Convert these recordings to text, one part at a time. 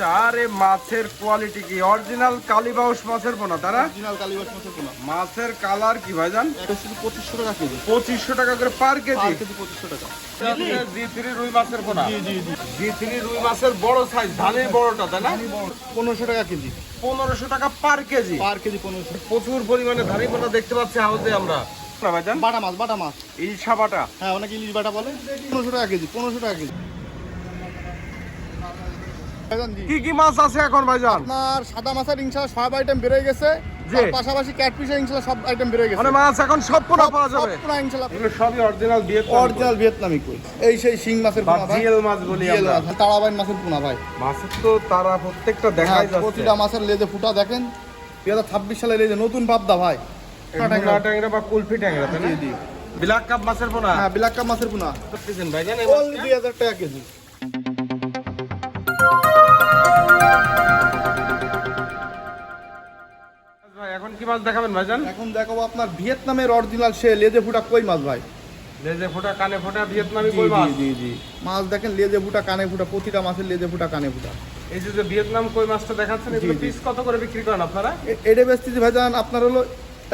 আচ্ছা, আরে মাছের কোয়ালিটি কি অরিজিনাল কালীবাউস মাছের পোনা তারা? অরিজিনাল কালীবাউস মাছের পোনা। মাছের কালার কি ভাইজান? এটা শুধু 2500 টাকা কেজি। 2500 টাকা করে পার কেজি? পার কেজি 2500 টাকা। জি3 রুই মাছের পোনা। জি জি জি। জি3 রুই মাছের বড় সাইজ, ধানের বড়টা তাই না? 1500 টাকা কেজি। 1500 টাকা পার কেজি? পার কেজি 1500। প্রচুর পরিমাণে ধানি পোনা দেখতে পাচ্ছি হাউসে আমরা। ভাইজান বাটা মাছ, বাটা মাছ। ইলশা বাটা? হ্যাঁ, অনেকে ইলিশ বাটা বলে। 1500 টাকা কেজি, 1500 টাকা কেজি। কি কি মাছ আছে এখন ভাইজান? আপনার সাদা মাছের ইনশাআল্লাহ সব আইটেম বেড়ে গেছে, তার পাশাপাশি ক্যাটফিশের ইনশাআল্লাহ সব আইটেম বেড়ে গেছে। মানে মাছ এখন সব পোনা পাওয়া যাবে? সব পোনা ইনশাআল্লাহ। এগুলো সবই অরিজিনাল ভিয়েতনাম? অরিজিনাল ভিয়েতনামি কই। এই সেই শিং মাছের পোনা ভাই, জিএল মাছ বলি আমরা। তারাবাইন মাছের পোনা ভাই। মাছের তো তারা প্রত্যেকটা দেখাই যাচ্ছে। প্রতিটা মাছের লেজে ফুটা দেখেন। 2026 সালের এই যে নতুন পাবদা ভাই, ট্যাংরা ট্যাংরা বা কুলফি ট্যাংরা তাই না? জি জি। ব্ল্যাক কাপ মাছের পোনা? হ্যাঁ, ব্ল্যাক কাপ মাছের পোনা। করতেছেন ভাইজান এই অনলি মাছটা? 2000 টাকা কেজি। ভাই এখন কি মাছ দেখাবেন ভাইজান? এখন দেখাবো আপনার ভিয়েতনামের অরিজিনাল সে লেজে ফুটা কই মাছ ভাই। লেজে ফোঁটা কানে ফোঁটা ভিয়েতনামি জি কই মাছ? জি জি। মাছ দেখেন লেজে ফুটা কানে ফুটা, প্রতিটা মাছের লেজে ফুটা কানে ফুটা। এই যে ভিয়েতনাম কই মাছটা দেখাচ্ছেন, এগুলো জি, জি। পিস কত করে বিক্রি করেন আপনারা? এটা বেচতেছি ভাইজান আপনার হলো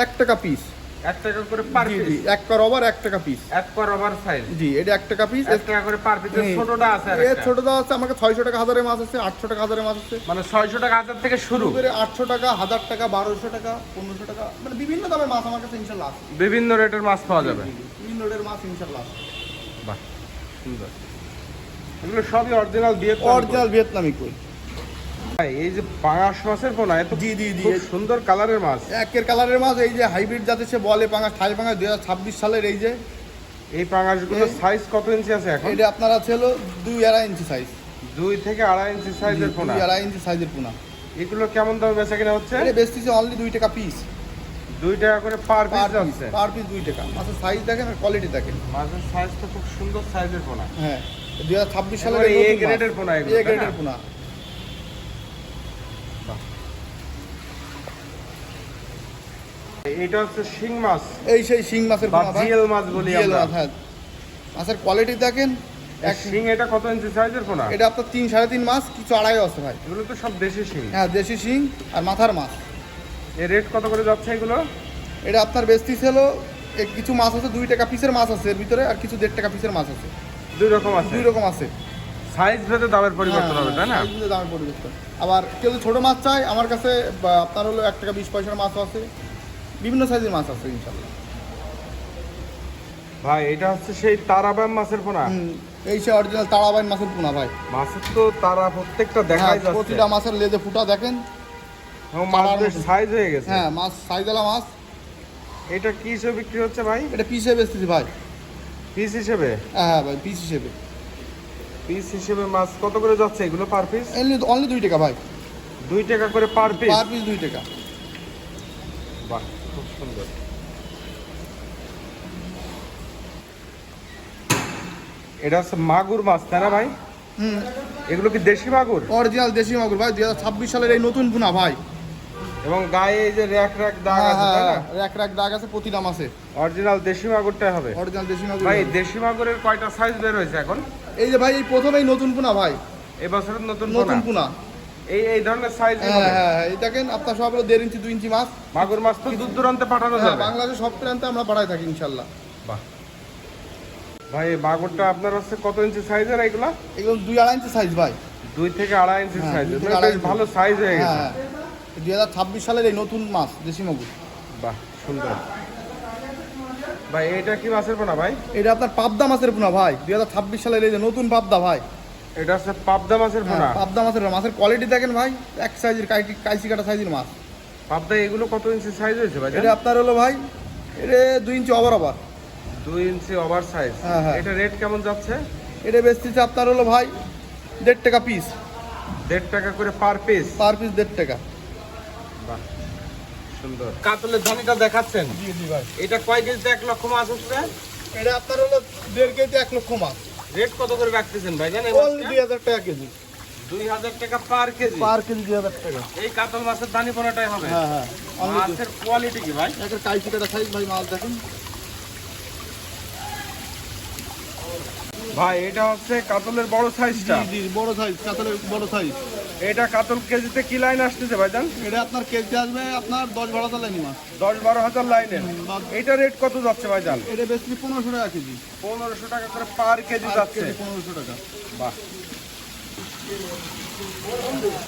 1 টাকা পিস। 1 টাকা করে পার জি পিস? জি, 1 পার ওভার 1 টাকা পিস। 1 পার ওভার সাইজ? জি, এটা 1 টাকা পিস। 1 টাকা করে পার পিস। ছোটটা আছে আর এর একটা? ছোটটা আছে আমাকে 600 টাকা হাজারে মাছ আছে, 800 টাকা হাজারে মাছ আছে। মানে 600 টাকা হাজার থেকে শুরু করে 800 টাকা, 1000 টাকা, 1200 টাকা, 1500 টাকা, মানে বিভিন্ন দামের মাছ আমার কাছে ইনশাআল্লাহ আছে। বিভিন্ন রেটের মাছ পাওয়া যাবে? বিভিন্ন রেটের মাছ ইনশাআল্লাহ আছে। বাহ, সুন্দর। এগুলো সবই অরিজিনাল ভিয়েতনাম? অরিজিনাল ভিয়েতনামি কই। ভাই এই যে পাঙাশ মাছের পোনা, এত জি জি জি। খুব সুন্দর কালারের মাছ। একের কালারের মাছ, এই যে হাইব্রিড জাতের সে বলে পাঙাশ, ঠাই পাঙাশ 2026 সালের এই যে। এই পাঙাশগুলোর সাইজ কত ইঞ্চি আছে এখন? এটা আপনার আছে হলো 2-2.5 ইঞ্চি সাইজ। 2 থেকে 2.5 ইঞ্চি সাইজের পোনা? 2-2.5 ইঞ্চি সাইজের পোনা। এগুলো কেমন দামে বেচা কিনা হচ্ছে? এটা বেচতেছে অনলি 2 টাকা পিস। 2 টাকা করে পার পিস পার পিস, যাচ্ছে? পার পিস 2 টাকা। মাছের সাইজ দেখেন আর কোয়ালিটি দেখেন। মাছের সাইজ তো খুব সুন্দর সাইজের পোনা। হ্যাঁ, 2026 সালের একেবারে এই A নতুন গ্রেডের মাছ। পোনা এগুলো, A তাই না? গ্রেডের পোনা। এটা হচ্ছে শিং মাছ এই সেই শিং মাছের বা পোনা ভাই। জিএল মাছ বলি জিএল আমরা। মাছ, হ্যাঁ। মাছের কোয়ালিটি দেখেন। এক শিং এটা কত ইঞ্চি সাইজের পোনা? এটা আপনার 3-3.5 মাছ, কিছু আড়াইও আছে ভাই। এগুলো তো সব দেশি শিং। হ্যাঁ, দেশি শিং আর মাথার মাছ। এর রেট কত করে যাচ্ছে এগুলো? এটা আপনার বেচতিস হলো কিছু মাছ আছে 2 টাকা পিসের মাছ আছে এর ভিতরে, আর কিছু 1.5 টাকা পিসের মাছ আছে। 2 রকম আছে? 2 রকম আছে। সাইজ ভেদে দামের পরিবর্তন হবে তাই না? সাইজ ভেদে দামের পরিবর্তন। আবার কেউ যদি ছোট মাছ চায় আমার কাছে আপনার হলো 1 টাকা 20 পয়সার মাছ আছে, বিভিন্ন সাইজের মাছ আছে ইনশাআল্লাহ। ভাই এটা হচ্ছে সেই তারাবাম মাছের পোনা? এই সে অরিজিনাল তারাবাইন মাছের পোনা ভাই। মাছের তো তারা প্রত্যেকটা দেখাই যাচ্ছে। প্রতিটা মাছের লেজে ফুটা দেখেন। এবং মাছের সাইজ হয়ে গেছে। হ্যাঁ, মাছ সাইজওয়ালা মাছ। এটা কি হিসেবে বিক্রি হচ্ছে ভাই? এটা পিসে বেচতেছি ভাই। পিস হিসেবে? হ্যাঁ ভাই, পিস হিসেবে। পিস হিসেবে মাছ কত করে যাচ্ছে এগুলো পার পিস? অনলি 2 টাকা ভাই। 2 টাকা করে পার পিস? পার পিস 2 টাকা। বাহ, খুব সুন্দর। এটা হচ্ছে মাগুর মাছ তাই না ভাই? এগুলো কি দেশি মাগুর? অরিজিনাল দেশি মাগুর ভাই, 2026 সালের এই নতুন পোনা ভাই। এবং গায়ে এই যে র্যাক র্যাক দাগ আছে তাই না? এক রাখ দাগ আছে প্রতিটা মাছে। অরিজিনাল দেশি মাগুরটাই হবে? অরিজিনাল দেশি মাগুর ভাই দেশি মাগুরের কয়টা সাইজ বের হয়েছে এখন? এই যে ভাই এই প্রথমেই নতুন পোনা ভাই। এই বছরের নতুন নতুন পোনা? পোনা। এই ধরনের সাইজ হ্যাঁ হ্যাঁ, এই দেখেন আপনার সব হলো 1.5 ইঞ্চি 2 ইঞ্চি মাছ। মাগুর মাছ তো দূর দূরান্তে পাঠানো হ্যাঁ, যাবে? বাংলাদেশে সব প্রান্তে আমরা পাঠাই থাকি ইনশাআল্লাহ। বাহ। ভাই এই মাগুরটা আপনার হচ্ছে কত ইঞ্চি সাইজের এগুলা? এগুলো 2-2.5 ইঞ্চি সাইজ ভাই। 2 থেকে 2.5 ইঞ্চি হ্যাঁ, সাইজ। 2 থেকে বেশ 2.5 ভালো সাইজ হয়ে গেছে। হ্যাঁ, 2026 সালের এই নতুন মাছ দেশি মাগুর। বাহ, সুন্দর। ভাই এটা কি মাছের পোনা ভাই? এটা আপনার পাবদা মাছের পোনা ভাই, 2026 সালের এই যে নতুন পাবদা ভাই। এটা হচ্ছে পাবদা মাছের পোনা? হ্যাঁ, পাবদা মাছের পোনা। মাছের কোয়ালিটি দেখেন ভাই, এক সাইজের কাইসি কাটা সাইজের মাছ। পাবদা এগুলো কত ইঞ্চি সাইজ হয়েছে ভাই? এটা আপনার হলো ভাই, এটা 2 ইঞ্চি ওভার। 2 ইঞ্চি ওভার সাইজ। হ্যাঁ, হ্যাঁ। এটা রেট কেমন যাচ্ছে? এটা বেচতেছে আপনার হলো ভাই 1.5 টাকা পিস। 1.5 টাকা করে পার পিস? পার পিস 1.5 টাকা। বাহ, সুন্দর। কাতলের ধানিটা দেখাচ্ছেন? জি জি ভাই। এটা কয় কেজিতে 1 লক্ষ মাছ উঠবে? এটা আপনার হলো 1.5 কেজি 1 লক্ষ মাছ। রেট কত করে রাখতেছেন ভাই জানেন? অনলি 2000 টাকা কেজি। 2000 টাকা পার কেজি? পার কেজি 2000 টাকা। এই কাতল মাছের দানি পোনাটাই হবে? হ্যাঁ হ্যাঁ। মাছের কোয়ালিটি কি ভাই? একটা কাইসি কাটা সাইজ ভাই, মাছ দেখেন। ভাই এটা হচ্ছে কাতলের বড় সাইজটা। জি জি, বড় সাইজ, কাতলের বড় সাইজ। এটা কাতল কেজিতে কি লাইন আসতেছে ভাইজান? এটা আপনার কেজি আসবে আপনার 10-12 লাইনি মাছ। 10-12 হাজার লাইনের। এটা রেট কত যাচ্ছে ভাইজান? এটা বেশি 1500 টাকা কেজি। 1500 টাকা করে পার কেজি যাচ্ছে। 1500 টাকা। বাহ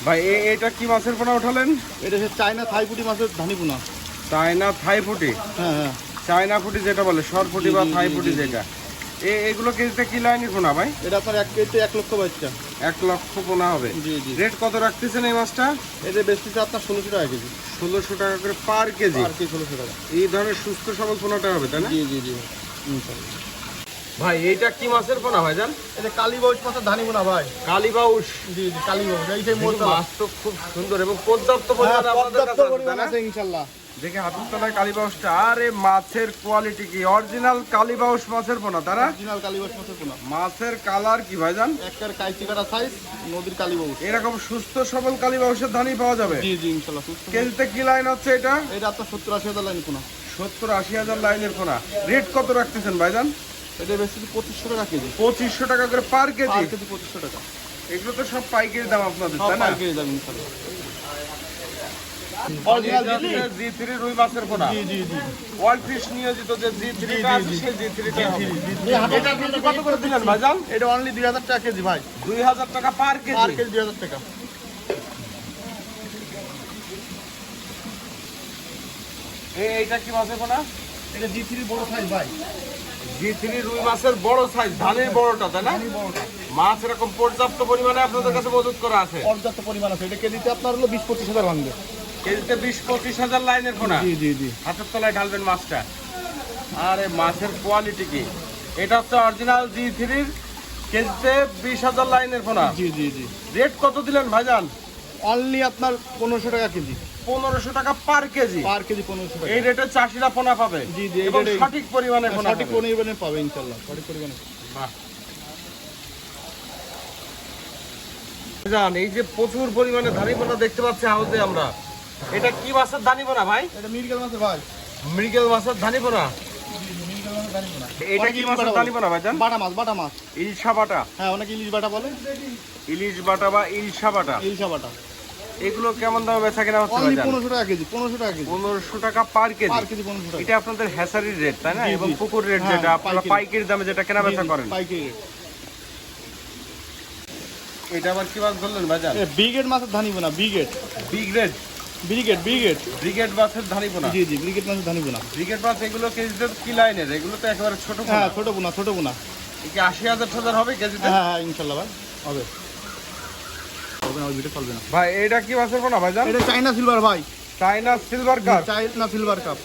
ভাই এটা কি মাছের পোনা উঠালেন? এটা হচ্ছে চায়না থাই পুঁটি মাছের ধানি পোনা। চায়না থাই ফুটি? হ্যাঁ হ্যাঁ, চায়না ফুটি যেটা বলে, সর ফুটি বা থাই ফুটি যেটা, এগুলো কেজিতে কি লাইনের পোনা ভাই? এটা আপনার 1 কেজিতে 1 লক্ষ বাচ্চা। 1 লক্ষ পোনা হবে। জি জি। রেট কত রাখতেছেন এই মাছটা? এটা বেশিতে আপনার 1600 টাকা কেজি। 1600 টাকা করে পার কেজি। আর কি 1600 টাকা। এই ধরনের সুস্থ সবল পোনাটা হবে তাই না? জি জি জি ইনশাআল্লাহ। ভাই এইটা কি মাছের পোনা ভাইজান? এটা কালীবাউস মাছের ধানি পোনা ভাই। কালীবাউস? জি জি, কালীবাউস। এইটাই মাছ তো খুব সুন্দর এবং পর্যাপ্ত পরিমাণে আপনাদের কাছে আছে তাই না? আছে ইনশাআল্লাহ। দেখে হাতের তলায় কালীবাউসটা। আরে মাছের কোয়ালিটি কি অরিজিনাল কালীবাউস মাছের পোনা তারা? অরিজিনাল কালীবাউস মাছের পোনা। মাছের কালার কি ভাইজান? একটার কাইচি কাটা সাইজ, নদীর কালীবাউস। এরকম সুস্থ সবল কালীবাউসের ধানই পাওয়া যাবে? জি জি ইনশাআল্লাহ। কেজিতে কি লাইন হচ্ছে এটা? এটা আপনার 70-80 হাজার লাইনি পোনা। 70-80 হাজার লাইনের পোনা। রেট কত রাখতেছেন ভাইজান? এটা বেশি 2500 টাকা কেজি। 2500 টাকা করে পার কেজি? পার কেজি 2500 টাকা। এগুলো তো সব পাইকারি দাম আপনাদের সব তাই না? পাইকারি দাম ইনশাআল্লাহ। অরিজিনাল জি3 রুই মাছের পোনা। জি জি জি। ওয়ার্ল্ড ফিশ নিয়োজিত যে জি3 টা আছে সেই জি3 টা হবে। এই হাতে এটা কিন্তু কত করে দিলেন ভাইজান? এটা অনলি 2000 টাকা কেজি ভাই। 2000 টাকা পার পার কেজি। কেজি 2000 টাকা। এইটা কি মাছের পোনা? এটা জি3 বড় সাইজ ভাই। জি3 রুই মাছের বড় সাইজ, ধানের বড়টা তাই না? মাছ এরকম পর্যাপ্ত পরিমাণে আপনাদের কাছে মজুত করা আছে? পর্যাপ্ত পরিমাণ আছে। এটা কেজিতে আপনার হলো 20-25 হাজার ভাঙবে। কেজিতে 20-25 হাজার লাইনের পোনা। জি জি জি। হাতের তলায় ঢালবেন মাছটা। আরে মাছের কোয়ালিটি কি! এটা হচ্ছে অরিজিনাল জি3 কেজিতে 20,000 লাইনের পোনা। জি জি জি। রেট কত দিলেন ভাইজান? অনলি আপনার 1500 টাকা কেজি। 1500 টাকা পার কেজি। পার কেজি 1500 টাকা। এই রেটে চাষিরা পোনা পাবে? জি জি, এই এবং রেটেই। সঠিক পরিমাণে পোনা সঠিক পাবে। পরিমাণে পাবে ইনশাআল্লাহ। সঠিক পরিমাণে। বাহ। জান এই যে প্রচুর পরিমাণে ধানি পোনা দেখতে পাচ্ছি হাউসে আমরা, এটা কি মাছের ধানি পোনা ভাই? এটা মৃগেল মাছ ভাই। মৃগেল মাছের ধানি পোনা? মৃগেল মাছের ধানি পোনা। এটা কি মাছের ধানি পোনা ভাইজান? বাটা মাছ, বাটা মাছ। ইলশা বাটা? হ্যাঁ, অনেকে ইলিশ বাটা বলে। ইলিশ বাটা বা ইলশা বাটা, ইলিশা বাটা। এগুলো কেমন দামে বেচা কেনা হচ্ছে অনলি ভাইজান? 1500 টাকা কেজি। 1500 টাকা কেজি। 1500 টাকা পার কেজি। পার কেজি 1500 টাকা। এটা আপনাদের হ্যাচারির রেট তাই না? জি, এবং জি। পুকুর রেট হ্যাঁ, যেটা আপনারা পাইকারি। পাইকারি দামে যেটা কেনা বেচা করেন। পাইকারি রেট। এটা আবার কি মাছ বললেন ভাইজান? এটা ব্রিগেড মাছের ধানি পোনা। Brigade. Big red? Brigade brigade. Brigade মাছের ধানি পোনা? জি জি, ব্রিগেড মাছের ধানি পোনা। ব্রিগেড মাছ এগুলো কেজিতে কি লাইনের? এগুলো তো একেবারে ছোট পোনা। হ্যাঁ, ছোট পোনা, ছোট পোনা। কি 80,000 হবে কেজিতে? হ্যাঁ হ্যাঁ ইনশাআল্লাহ ভাই হবে। হবে না, ওই ভিডিও চলবে না। ভাই এটা কি মাছের পোনা ভাইজান? এটা চাইনা সিলভার ভাই। China silver cup? চাইনা সিলভার কাপ।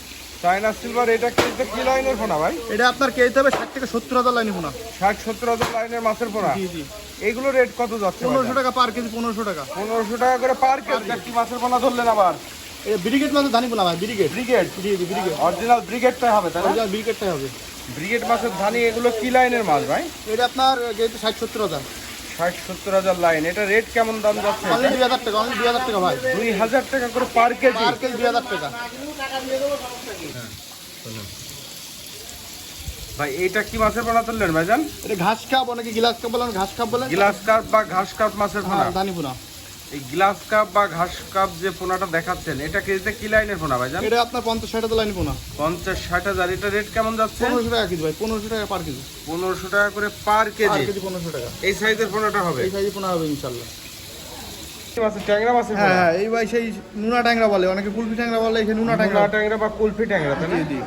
চায়না সিলভার, এটা কেজিতে কি লাইনের পোনা ভাই? এটা আপনার কেজিতে হবে 60 থেকে 70 হাজার লাইনি পোনা। 60-70 হাজার লাইনের মাছের পোনা। জি জি। এগুলো রেট কত যাচ্ছে? 1500 টাকা পার কেজি। 1500 টাকা। 1500 টাকা করে পার কেজি। কি মাছের পোনা ধরলেন আবার? এটা ব্রিগেড মাছের ধানি পোনা ভাই। ব্রিগেড। ব্রিগেড? জি জি, ব্রিগেড। অরিজিনাল ব্রিগেডটাই হবে তাই না? অরিজিনাল ব্রিগেডটাই হবে। ব্রিগেড মাছের ধানি এগুলো কি লাইনের মাছ ভাই? এটা আপনার কেজিতে 60-70 হাজার। 60-70 হাজার লাইন। এটা রেট কেমন দাম যাচ্ছে? অনলি 2000 টাকা। অনলি 2000 টাকা ভাই। 2000 টাকা করে পার কেজি। পার কেজি 2000 টাকা। ভাই এটা কি মাছের পোনা তুললেন ভাইজান? এটা ঘাস কাপ, অনেকে গিলাস কাপ বলেন, ঘাস কাপ বলেন। গ্লাস কাপ বা ঘাস কাপ মাছের পোনা? হ্যাঁ, ধানি পোনা। এই গ্লাস কাপ বা ঘাস কাপ যে পোনাটা দেখাচ্ছেন, এটা কেজিতে কি লাইনের পোনা ভাইজান? এটা আপনার 50-60 হাজার লাইনি পোনা। 50-60 হাজার। এটা রেট কেমন যাচ্ছে? 1500 টাকা কেজি ভাই। 1500 টাকা পার কেজি। 1500 টাকা করে পার পার কেজি। কেজি 1500 টাকা। এই সাইজের পোনাটা হবে? এই সাইজে পোনা হবে ইনশাআল্লাহ। মাছের ট্যাংরা মাছের হ্যাঁ পোনা? হ্যাঁ, এই ভাই সেই নুনা ট্যাংরা বলে, অনেকে কুলফি ট্যাংরা বলে, এই নুনা ট্যাংরা। ট্যাংরা ট্যাংরা বা কুলফি ট্যাংরা তাই না? জি জি।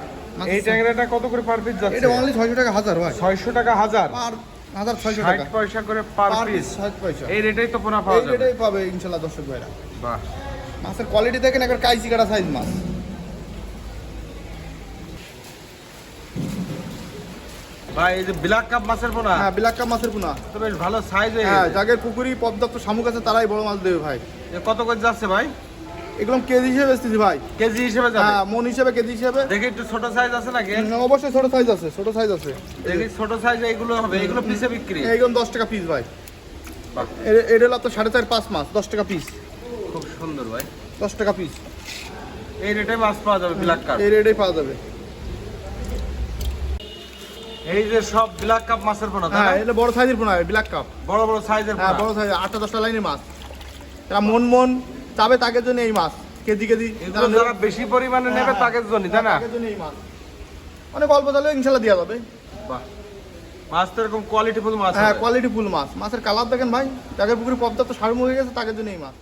এই ট্যাংরাটা কত করে পার পিস যাচ্ছে? এটা অনলি 600 টাকা হাজার ভাই। 600 টাকা হাজার? পার হাজার 600 টাকা। 60 পয়সা করে পার পার পিস। পিস 60 পয়সা। এই রেটেই তো পোনা পাওয়া এই যাবে? রেটেই পাবে ইনশাআল্লাহ দর্শক ভাইরা। বাহ। মাছের কোয়ালিটি দেখেন, একবার কাইচি কাটা সাইজ মাছ। ভাই এই যে ব্ল্যাক কাপ মাছের পোনা, হ্যাঁ, ব্ল্যাক কাপ মাছের পোনা। তো বেশ ভালো সাইজ হয়ে হ্যাঁ, গেছে। যাদের পুকুরি পর্যাপ্ত শামুক আছে তারাই বড় মাছ দেবে ভাই। এ কত করে যাচ্ছে ভাই? এগুলো কেজি হিসেবে বেচতেছি ভাই। কেজি হিসেবে যাবে? হ্যাঁ, মন হিসেবে, কেজি হিসেবে। দেখি একটু ছোট সাইজ আছে নাকি? অবশ্যই ছোট সাইজ আছে, ছোট সাইজ আছে। দেখি ছোট সাইজ এইগুলো হবে, এগুলো পিসে বিক্রি? এইগুলো 10 টাকা পিস ভাই। বাহ, এটা হলো আপনার 4.5-5 মাছ, 10 টাকা পিস। খুব সুন্দর ভাই। 10 টাকা পিস। এই রেটে মাছ পাওয়া যাবে ব্ল্যাক কাপ? এই রেটেই পাওয়া যাবে। এই যে সব ব্ল্যাক কাপ মাছের পোনা, হ্যাঁ এটা বড় সাইজের পোনা ব্ল্যাক কাপ। বড় বড় সাইজের হ্যাঁ পোনা। বড় সাইজ 8-10টা লাইনের মাছ। এরা মন চাবে তাদের জন্য এই মাছ, কেজি এগুলো যারা বেশি পরিমাণে নেবে তাদের জন্য, তাই না? তাদের জন্য এই মাছ অনেক অল্প চালেও ইনশাল্লাহ দেওয়া যাবে। বাহ, মাছ তো এরকম কোয়ালিটিফুল মাছ। হ্যাঁ কোয়ালিটি ফুল মাছ। মাছের কালার দেখেন ভাই, যাদের পুকুরে পদ্মা তো সারমুখ হয়ে গেছে তাদের জন্য এই মাছ।